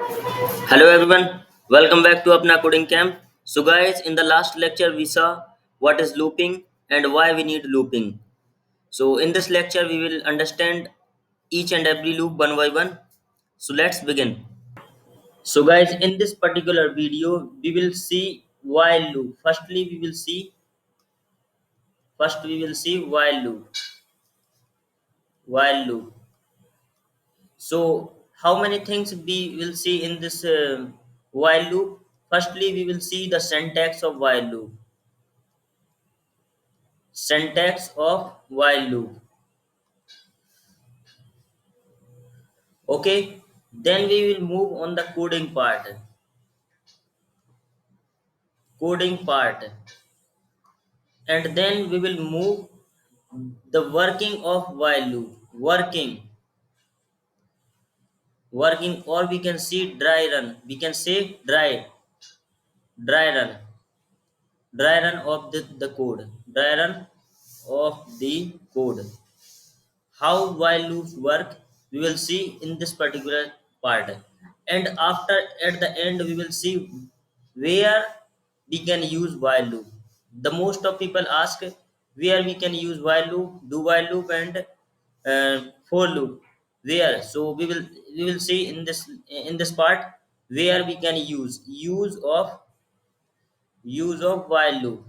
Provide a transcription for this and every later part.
Hello everyone, welcome back to Apna Coding Camp. So guys, in the last lecture we saw what is looping and why we need looping. So in this lecture we will understand each and every loop one by one. So let's begin. So guys, in this particular video we will see while loop. First we will see while loop. So how many things we will see in this while loop? Firstly we will see the syntax of while loop. Syntax of while loop. Okay, then we will move on the coding part, and then we will move the working of while loop, working, or we can see dry run, we can say dry run dry run of the code, dry run of the code. How while loops work we will see in this particular part, and after, at the end, we will see where we can use while loop. The most of people ask where we can use while loop, do while loop, and for loop, where. So we will see in this part where we can use of while loop.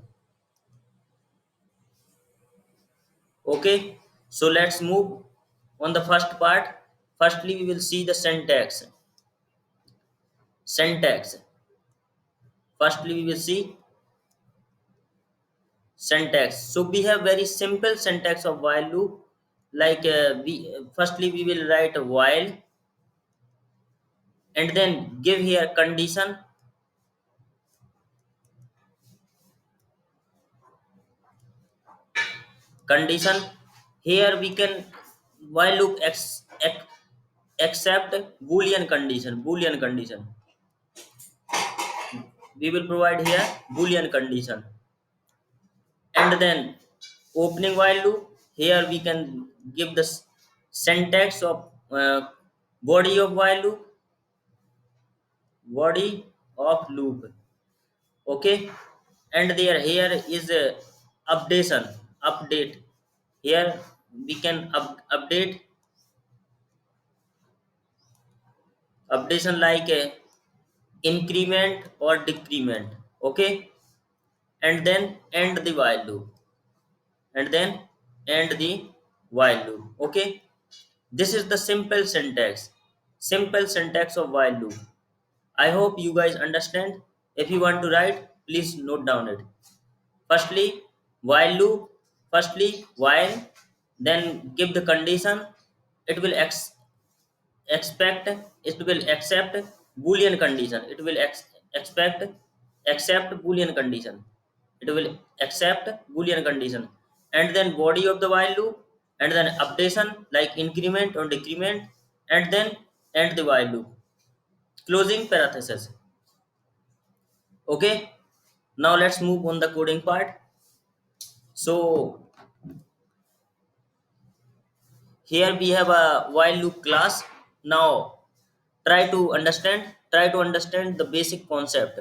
Okay, so let's move on the first part. Firstly we will see the syntax. Firstly we will see syntax. So we have very simple syntax of while loop. Like we firstly we will write a while, and then give here condition. Here we can while loop accept boolean condition. We will provide here boolean condition, and then opening while loop. Here we can give the syntax of body of while loop, body of loop. Okay, and there here is a update. Here we can updation like a increment or decrement. Okay, and then end the while loop, and then end the while loop. Okay, this is the simple syntax of while loop. I hope you guys understand. If you want to write, please note down it. Firstly while loop, firstly while, then give the condition. It will expect, it will accept boolean condition, it will expect accept boolean condition, it will accept boolean condition, and then body of the while loop, and then updation like increment or decrement, and then end the while loop, closing parenthesis. Okay, now let's move on the coding part. So here we have a while loop class. Now try to understand the basic concept.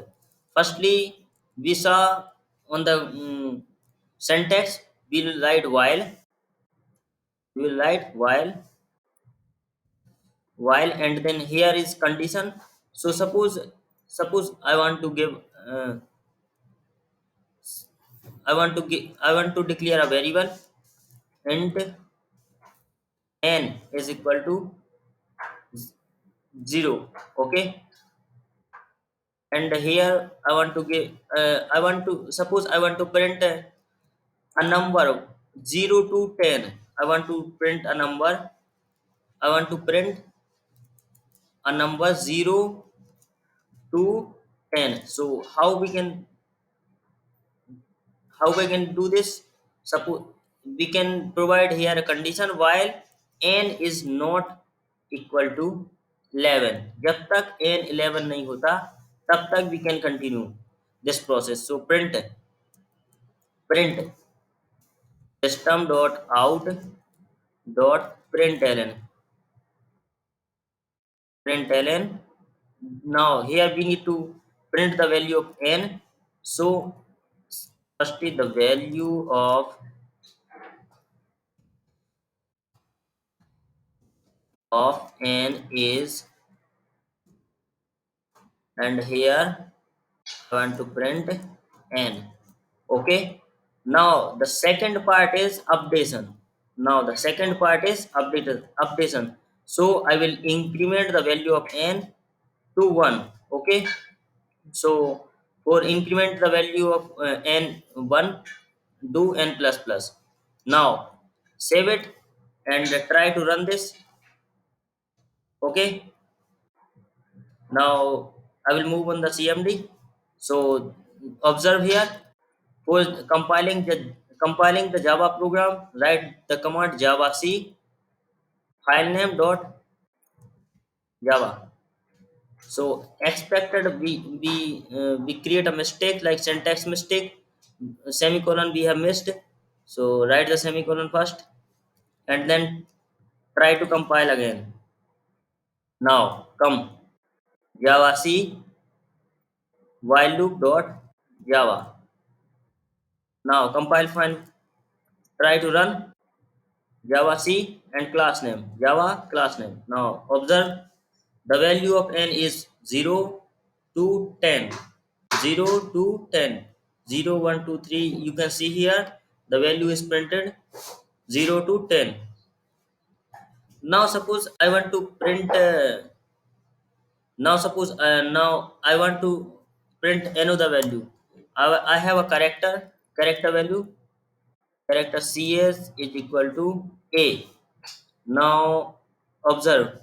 Firstly we saw on the syntax, we will write while, and then here is condition. So suppose uh, I want to declare a variable, int n is equal to 0. Okay, and here I want to give I want to suppose I want to print a number 0 to 10. I want to print a number, I want to print a number 0 to 10. So how we can do this? Suppose we can provide here a condition while n is not equal to 11. जब तक n 11 नहीं होता तब तक we can continue this process. So print system dot out dot println Now here we need to print the value of n. So firstly the value of n is, and here I want to print n. Okay. Now the second part is updation. Now the second part is updation. So I will increment the value of n to 1. Okay. So for increment the value of n 1, do n plus plus. Now save it and try to run this. Okay. Now I will move on the CMD. So observe here, for compiling the Java program, write the command java c file name dot java. So expected we create a mistake like syntax mistake, semicolon we have missed. So write the semicolon first and then try to compile again. Now come java c while loop dot java. Now compile file, try to run java c and class name java class name. Now observe the value of n is 0 to 10. 0 to 10. 0, 1, 2, 3. You can see here the value is printed 0 to 10. Now suppose I want to print now I want to print another value. I have a character value, character cs is equal to a. Now observe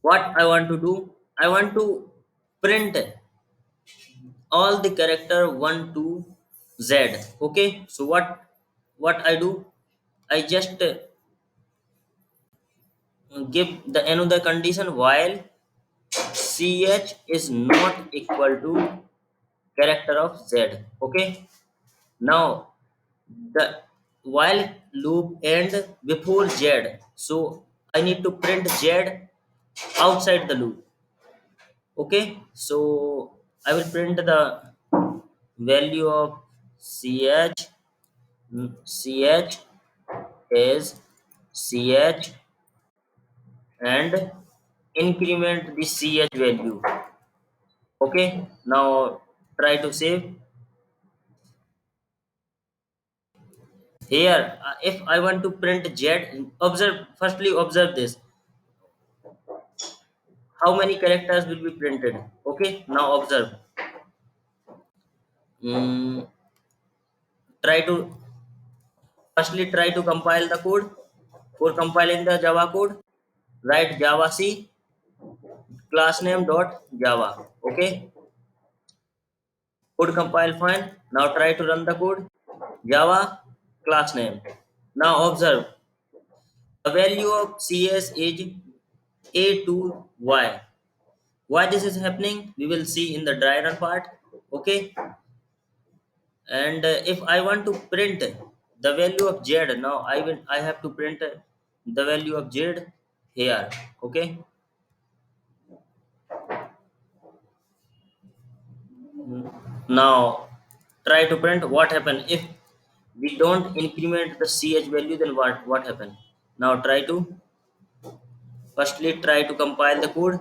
what I want to do. I want to print all the character 1 to z. Okay, so what I do, I just give the another condition while ch is not equal to character of z. Okay, now the while loop end before z, so I need to print z outside the loop. Okay, so I will print the value of ch. Ch is ch and increment the ch value. Okay, now try to save. Here if I want to print z, observe this, how many characters will be printed. Okay, now observe. Mm, try to try to compile the code. For compiling the java code, write java c class name dot java. Okay, code compile fine. Now try to run the code java class name. Now observe the value of cs is a to y. Why this is happening we will see in the dry run part. Okay, and if I want to print the value of z, now I have to print the value of z here. Okay, now try to print what happen if we don't increment the ch value, then what happen. Now try to compile the code.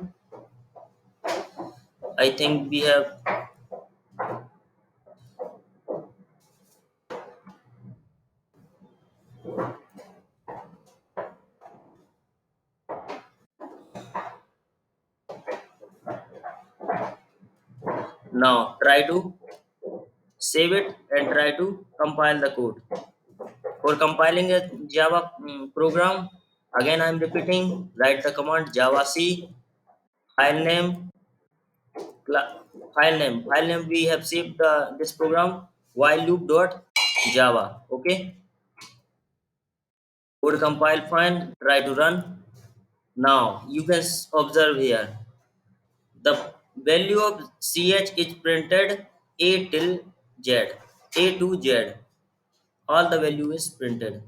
I think we have. Now try to save it and try to compile the code. For compiling a Java program, again I am repeating, write the command java c file name file name we have saved this program while loop dot java. Okay, code compile fine, try to run. Now you can observe here the value of ch is printed a till z, a to z, all the value is printed.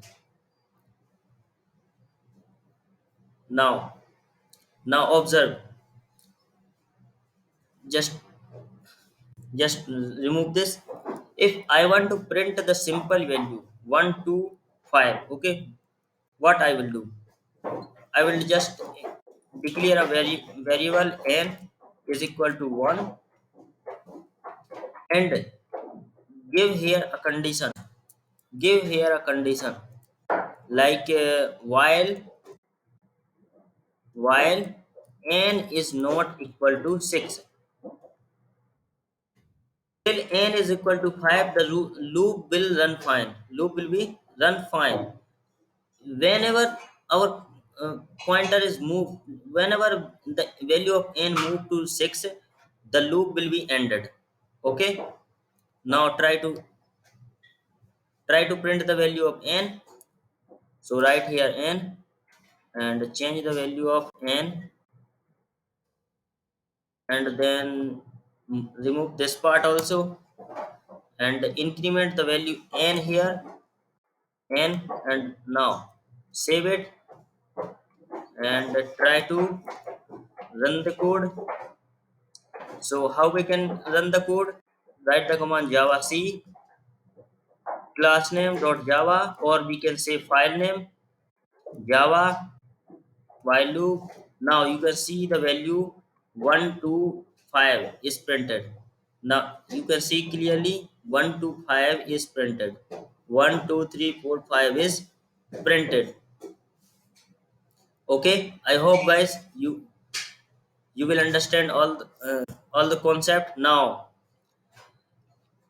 Now observe just just remove this. If I want to print the simple value 1 to 5, okay, what I will do, I will just declare a variable n is equal to 1 and give here a condition. Give here a condition like while n is not equal to 6 till n is equal to 5, the loop will run fine. Loop will be run fine. Whenever our pointer is moved, whenever the value of n move to 6, the loop will be ended. Okay, now try to print the value of n. So write here n and change the value of n, and then remove this part also and increment the value n here, n, and now save it and try to run the code. So how we can run the code? Write the command javac class name dot java, or we can say file name java while loop. Now you can see the value 1 to 5 is printed. Now you can see clearly 1 to 5 is printed. 1 2 3 4 5 is printed. Okay, I hope guys you will understand all the concept. Now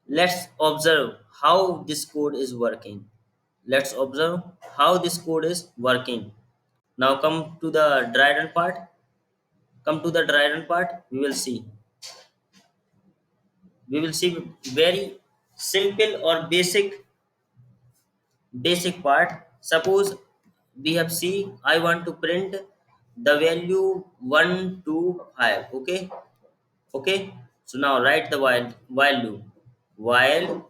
let's observe how this code is working. Let's observe how this code is working. Now come to the dry run part. Come to the dry run part. We will see very simple or basic part. Suppose we have see I want to print the value 1 to 5. Okay, okay. So now write the while loop. While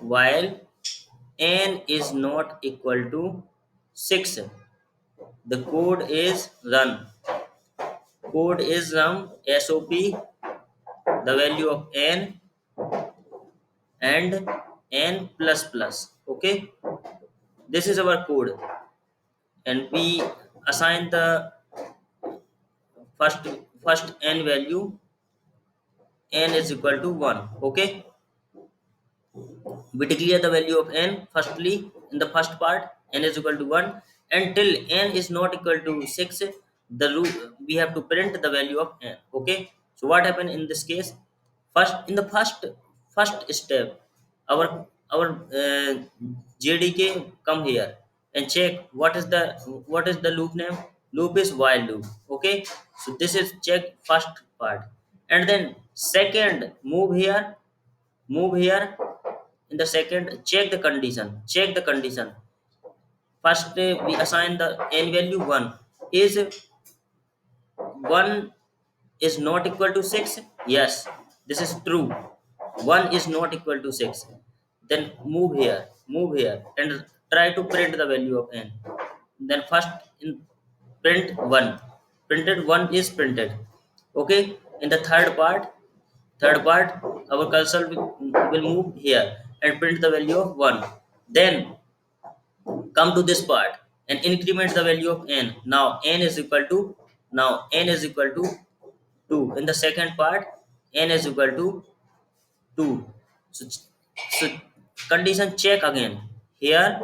while n is not equal to 6, the code is run sop the value of n and n plus plus. Okay, this is our code, and we assign the first first n value. N is equal to 1. Okay, we declare the value of n firstly in the first part. N is equal to 1 until n is not equal to 6, the root we have to print the value of n. Okay, so what happened in this case? First, in the first step, our our uh, jdk come here and check what is the loop name. Loop is while loop. Okay, so this is check first part, and then second move here. In the second, check the condition. First, we assign the n value 1. Is 1 is not equal to 6? Yes, this is true. 1 is not equal to 6. Then move here and try to print the value of n. Then first in print 1. Printed 1 is printed. Okay, in the third part our cursor will move here and print the value of 1. Then come to this part and increment the value of n. Now n is equal to 2. In the second part, n is equal to 2. So condition check again. Here,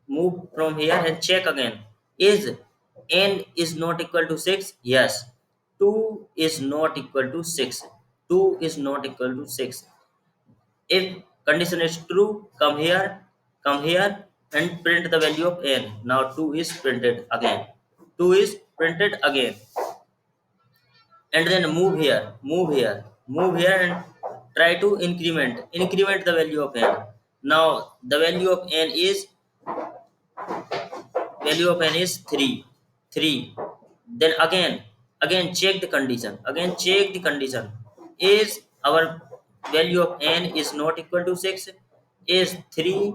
move from here and check again. Is n is not equal to 6? Yes. 2 is not equal to 6. 2 is not equal to 6. If condition is true, come here and print the value of n. Now 2 is printed again. 2 is printed again. And then move here and try to increment the value of n. Now the value of n is 3. 3. Then again check the condition. Is our value of n is not equal to 6? Is 3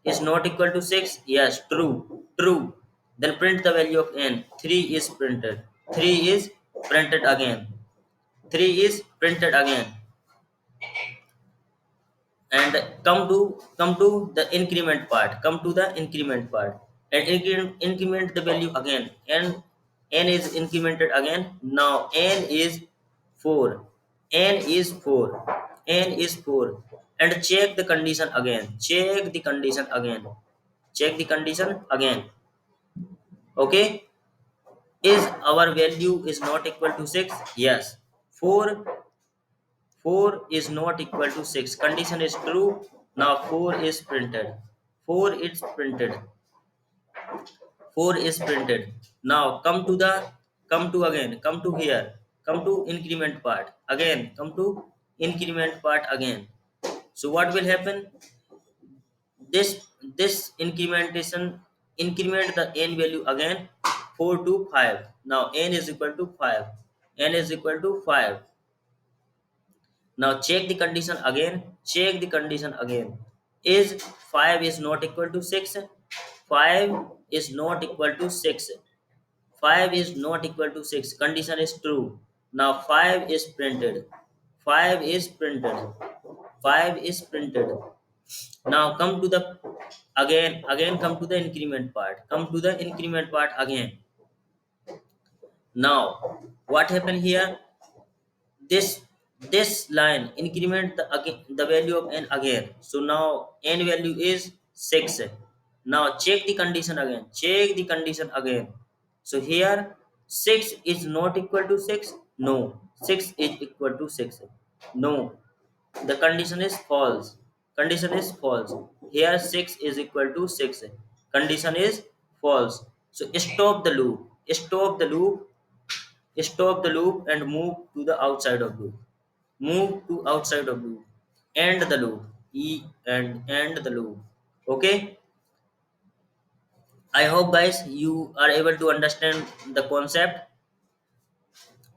is not equal to 6? Yes, true. Then print the value of n. 3 is printed. 3 is printed again. 3 is printed again. And come to the increment part. Come to the increment part and increment the value again. And n is incremented again. Now n is 4. N is 4. N is 4. And check the condition again. Check the condition again. Check the condition again. Okay, is our value is not equal to 6? Yes. 4 4 is not equal to 6. Condition is true. Now 4 is printed. 4 is printed. 4 is printed. Now come to again. Come to here. Come to increment part. Again. Come to increment part again. So what will happen? This incrementation increment the n value again. 4 to 5. Now n is equal to 5. N is equal to 5. Now check the condition again. Check the condition again. Is 5 is not equal to 6? 5 is not equal to 6. 5 is not equal to 6. Condition is true. Now 5 is printed. 5 is printed. 5 is printed. Now come to the again come to the increment part. Come to the increment part again. Now what happened here? This line increment the again the value of n again. So now n value is 6. Now check the condition again. Check the condition again. So here 6 is not equal to 6. No, 6 is equal to 6. No, the condition is false. Condition is false. Here 6 is equal to 6. Condition is false. So stop the loop. Stop the loop. Stop the loop and move to the outside of loop. Move to outside of loop. End the loop. And end the loop. Okay, I hope guys you are able to understand the concept.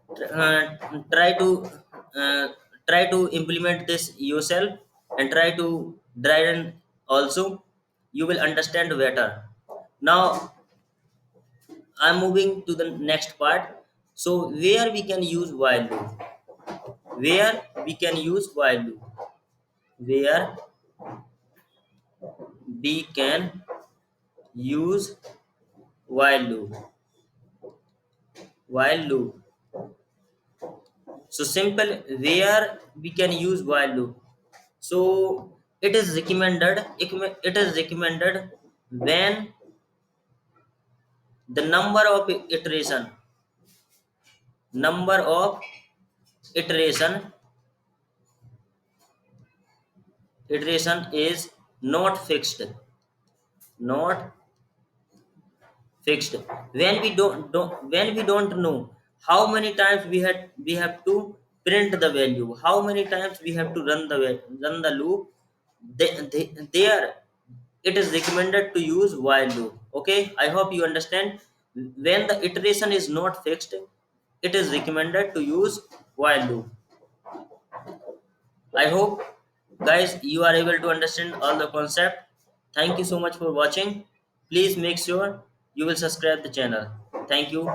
uh, try to uh, try to implement this yourself and try to try and also you will understand better. Now I'm moving to the next part. So where we can use while loop. Where we can use while loop. Where we can use while loop. While loop. So simple, where we can use while loop. So it is recommended when the number of iteration iteration is not fixed. Not fixed. When we don't know how many times we have to print the value, how many times we have to run the loop. There it is recommended to use while loop. Okay, I hope you understand. When the iteration is not fixed, it is recommended to use while loop. I hope guys you are able to understand all the concept. Thank you so much for watching. Please make sure you will subscribe the channel. Thank you.